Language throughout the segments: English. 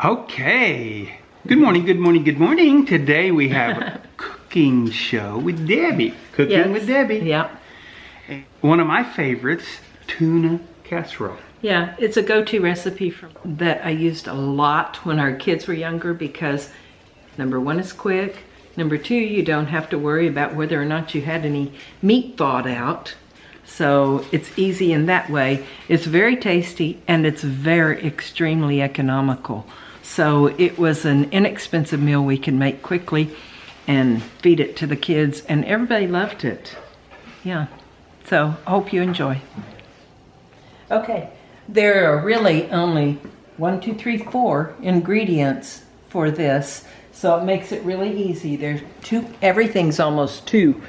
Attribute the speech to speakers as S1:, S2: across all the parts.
S1: Okay. Good morning, good morning, good morning. Today we have a cooking show with Debbie. Cooking with Debbie.
S2: Yeah.
S1: One of my favorites, tuna casserole.
S2: Yeah, it's a go-to recipe that I used a lot when our kids were younger because number one, it's quick. Number two, you don't have to worry about whether or not you had any meat thawed out. So it's easy in that way. It's very tasty and it's very extremely economical. So it was an inexpensive meal we can make quickly and feed it to the kids, and everybody loved it. Yeah, so I hope you enjoy. Okay, there are really only 4 ingredients for this, so it makes it really easy. There's everything's almost 2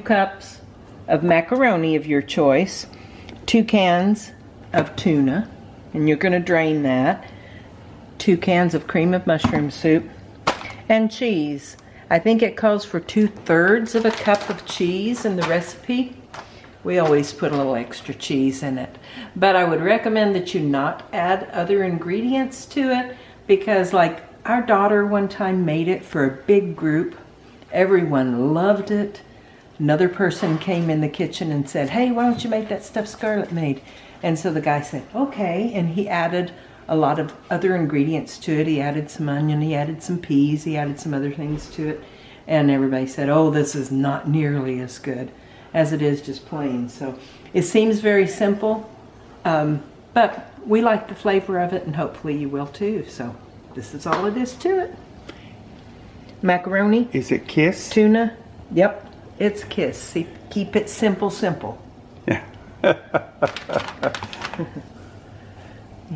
S2: cups of macaroni of your choice, 2 cans of tuna, and you're going to drain that, 2 cans of cream of mushroom soup, and cheese. I think it calls for 2/3 of a cup of cheese in the recipe. We always put a little extra cheese in it, but I would recommend that you not add other ingredients to it, because like our daughter one time made it for a big group. Everyone loved it. Another person came in the kitchen and said, "Hey, why don't you make that stuff Scarlett made?" And so the guy said, "Okay," and he added a lot of other ingredients to it. He added some onion, he added some peas, he added some other things to it, and everybody said, "Oh, this is not nearly as good as it is just plain." So it seems very simple, but we like the flavor of it, and hopefully you will too. So this is all it is to it. Macaroni.
S1: Is it Kiss?
S2: Tuna. Yep, it's Kiss. See, keep it simple, simple.
S1: Yeah.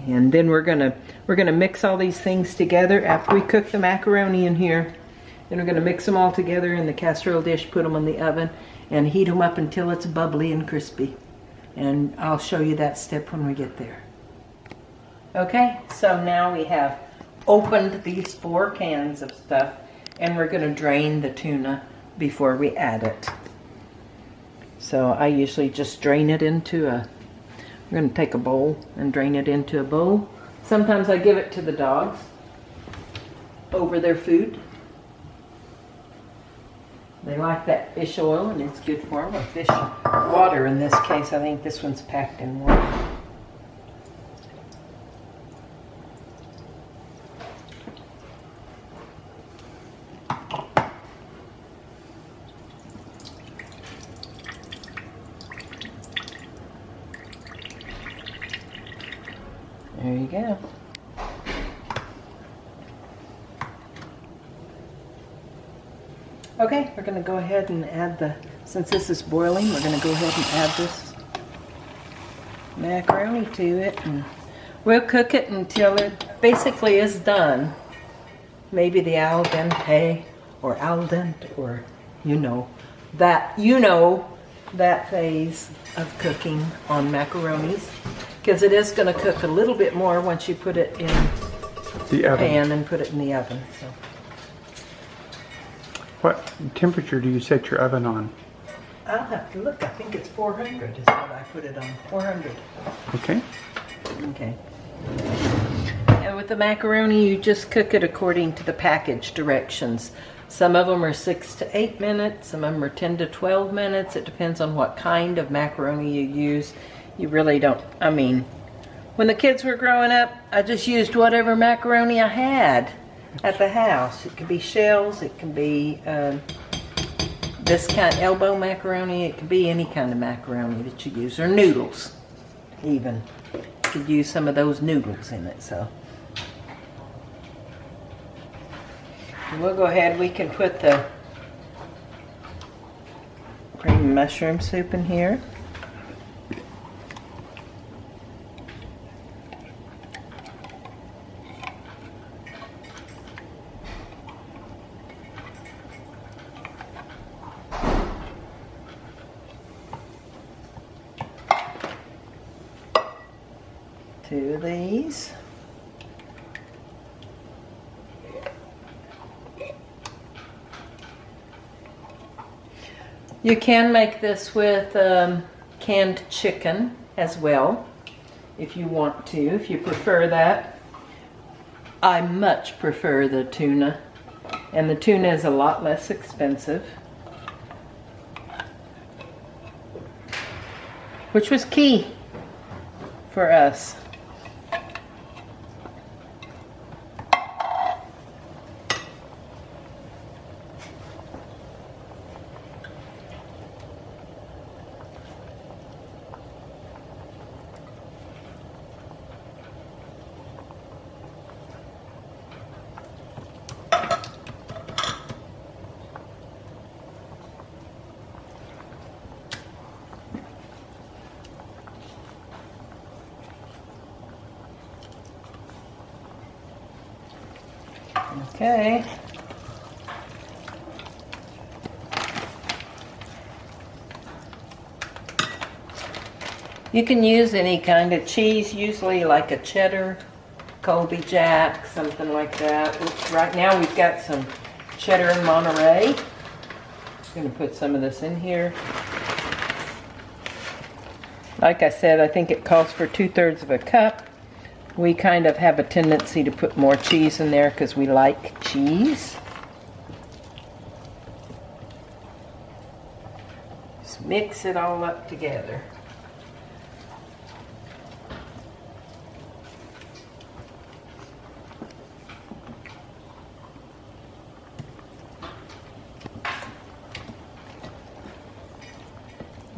S2: And then we're gonna mix all these things together after we cook the macaroni in here. Then we're gonna mix them all together in the casserole dish, put them in the oven, and heat them up until it's bubbly and crispy. And I'll show you that step when we get there. Okay, so now we have opened these 4 cans of stuff, and we're gonna drain the tuna before we add it. So I usually just drain it into we're going to take a bowl and drain it into a bowl. Sometimes I give it to the dogs over their food. They like that fish oil, and it's good for them. Or fish water in this case. I think this one's packed in water. There you go. Okay, we're going to go ahead and add since this is boiling, we're going to go ahead and add this macaroni to it. And we'll cook it until it basically is done. Maybe the al dente or al dente, or that phase of cooking on macaronis. Because it is going to cook a little bit more once you put it in the pan and put it in the oven. So.
S1: What temperature do you set your oven on?
S2: I'll have to look. I think it's 400 is what I put it on. 400.
S1: Okay.
S2: Okay. And with the macaroni, you just cook it according to the package directions. Some of them are 6 to 8 minutes. Some of them are 10 to 12 minutes. It depends on what kind of macaroni you use. You really don't, when the kids were growing up, I just used whatever macaroni I had at the house. It could be shells, it can be this kind of elbow macaroni, it could be any kind of macaroni that you use, or noodles even. You could use some of those noodles in it, so. And we'll go ahead, we can put the cream and mushroom soup in here. Two of these. You can make this with canned chicken as well, if you want to, if you prefer that. I much prefer the tuna, and the tuna is a lot less expensive, which was key for us. Okay. You can use any kind of cheese, usually like a cheddar, Colby Jack, something like that. Right now we've got some cheddar and Monterey. I'm going to put some of this in here. Like I said, I think it calls for 2/3 of a cup. We kind of have a tendency to put more cheese in there because we like cheese. Just mix it all up together.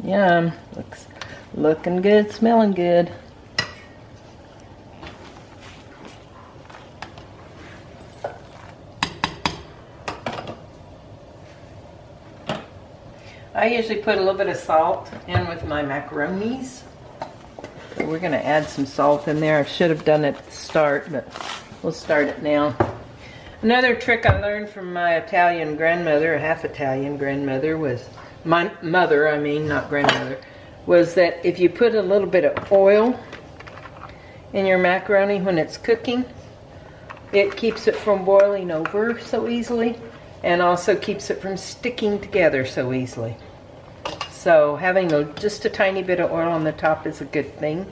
S2: Yum. Looking good, smelling good. I usually put a little bit of salt in with my macaronis. So we're going to add some salt in there. I should have done it at the start, but we'll start it now. Another trick I learned from my Italian grandmother, a half Italian grandmother, was my mother, I mean, not grandmother, was that if you put a little bit of oil in your macaroni when it's cooking, it keeps it from boiling over so easily and also keeps it from sticking together so easily. So having just a tiny bit of oil on the top is a good thing.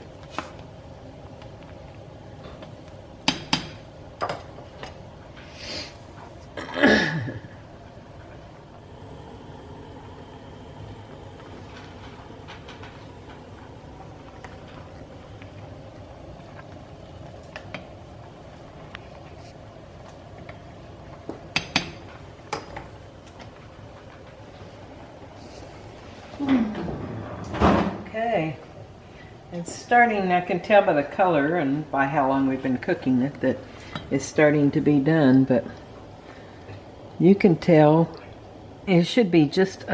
S2: Okay, it's starting, I can tell by the color and by how long we've been cooking it that it's starting to be done, but you can tell it should be just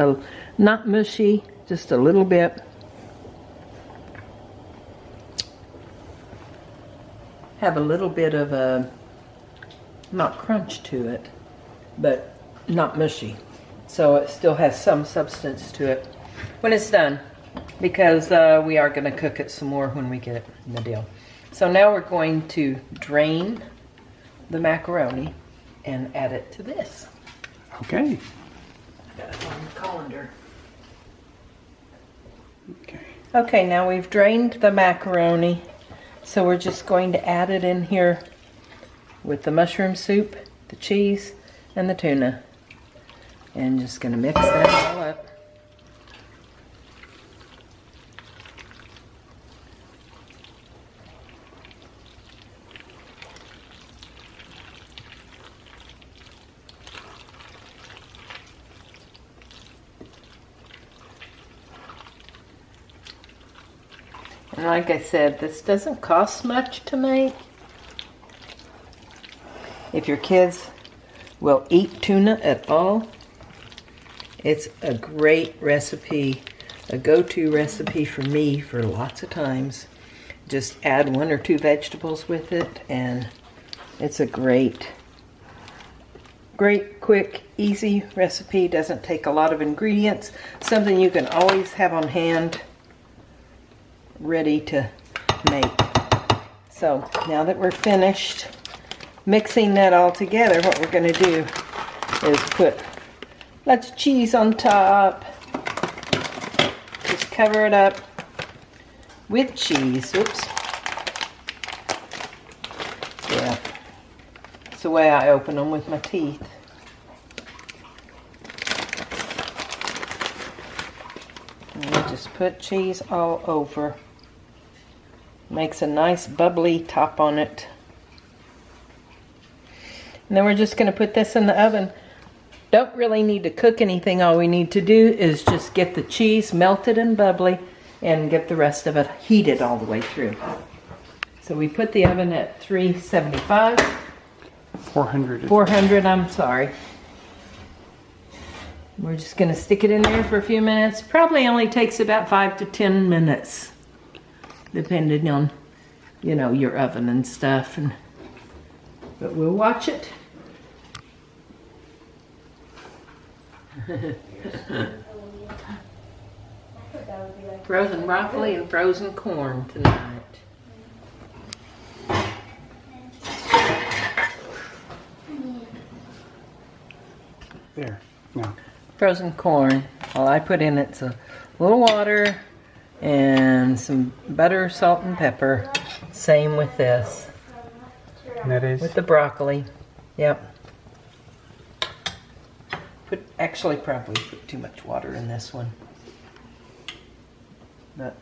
S2: not mushy, just a little bit. Have a little bit of a, not crunch to it, but not mushy. So it still has some substance to it when it's done, because we are going to cook it some more when we get it in the deal. So now we're going to drain the macaroni and add it to this.
S1: Okay.
S2: Got it on the colander.
S1: Okay.
S2: Okay, now we've drained the macaroni, so we're just going to add it in here with the mushroom soup, the cheese, and the tuna. And just going to mix that all up. And like I said, this doesn't cost much to make. If your kids will eat tuna at all, it's a great recipe, a go-to recipe for me for lots of times. Just add 1 or 2 vegetables with it, and it's a great, quick, easy recipe. Doesn't take a lot of ingredients. Something you can always have on hand, ready to make. So now that we're finished mixing that all together, what we're going to do is put lots of cheese on top. Just cover it up with cheese. Oops. Yeah. the way I open them, with my teeth. And you just put cheese all over. Makes a nice bubbly top on it. And then we're just going to put this in the oven. Don't really need to cook anything. All we need to do is just get the cheese melted and bubbly and get the rest of it heated all the way through. So we put the oven at 375.
S1: 400.
S2: 400, I'm sorry. We're just going to stick it in there for a few minutes. Probably only takes about 5 to 10 minutes, depending on, you know, your oven and stuff. But we'll watch it. Frozen broccoli and frozen corn tonight.
S1: There. No.
S2: Frozen corn. All I put in it's a little water and some butter, salt, and pepper. Same with this.
S1: And that is?
S2: With the broccoli. Yep. Actually probably put too much water in this one. But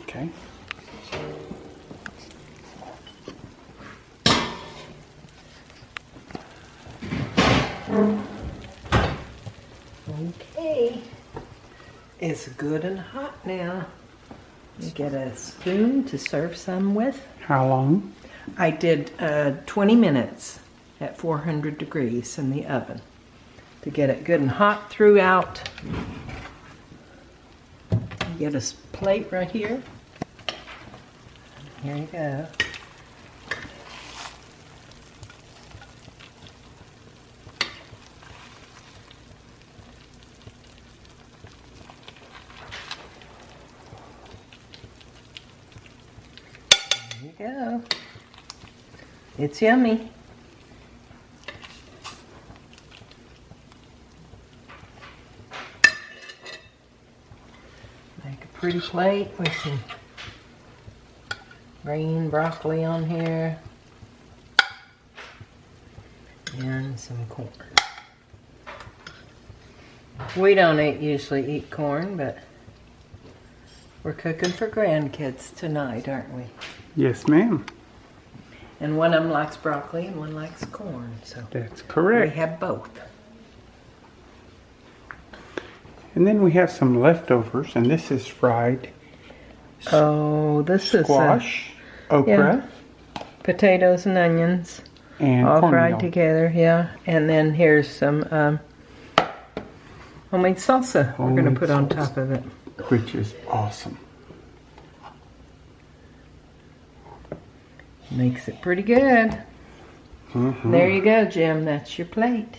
S1: okay.
S2: okay. It's good and hot now. You get a spoon to serve some with.
S1: How long?
S2: I did 20 minutes at 400 degrees in the oven to get it good and hot throughout. You get a plate right here. Here you go. There you go. It's yummy. Make a pretty plate with some green broccoli on here and some corn. We don't usually eat corn, but we're cooking for grandkids tonight, aren't we?
S1: Yes, ma'am.
S2: And one of them likes broccoli and one likes corn, so
S1: That's
S2: we
S1: correct.
S2: have both.
S1: And then we have some leftovers, and this is fried
S2: Oh, this
S1: squash, okra,
S2: is potatoes and onions,
S1: and
S2: all fried
S1: cornmeal.
S2: together, yeah. And then here's some homemade salsa we're going to
S1: Homemade
S2: put on
S1: salsa.
S2: top of it.
S1: Which is awesome.
S2: Makes it pretty good.
S1: Mm-hmm.
S2: There you go, Jim. That's your plate.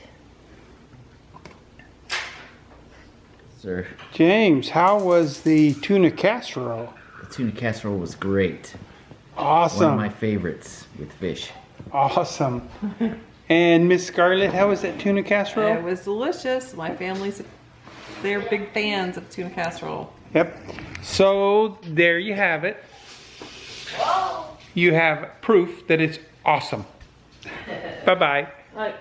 S3: Sir,
S1: James, how was the tuna casserole?
S3: the tuna casserole was great. One
S1: Awesome.
S3: of my favorites with fish.
S1: Awesome. And Miss Scarlett, how was that tuna
S4: It
S1: casserole?
S4: was delicious. My family's, they're big fans of tuna casserole.
S1: Yep. So there you have it. You have proof that it's awesome. Bye-bye.
S2: Right.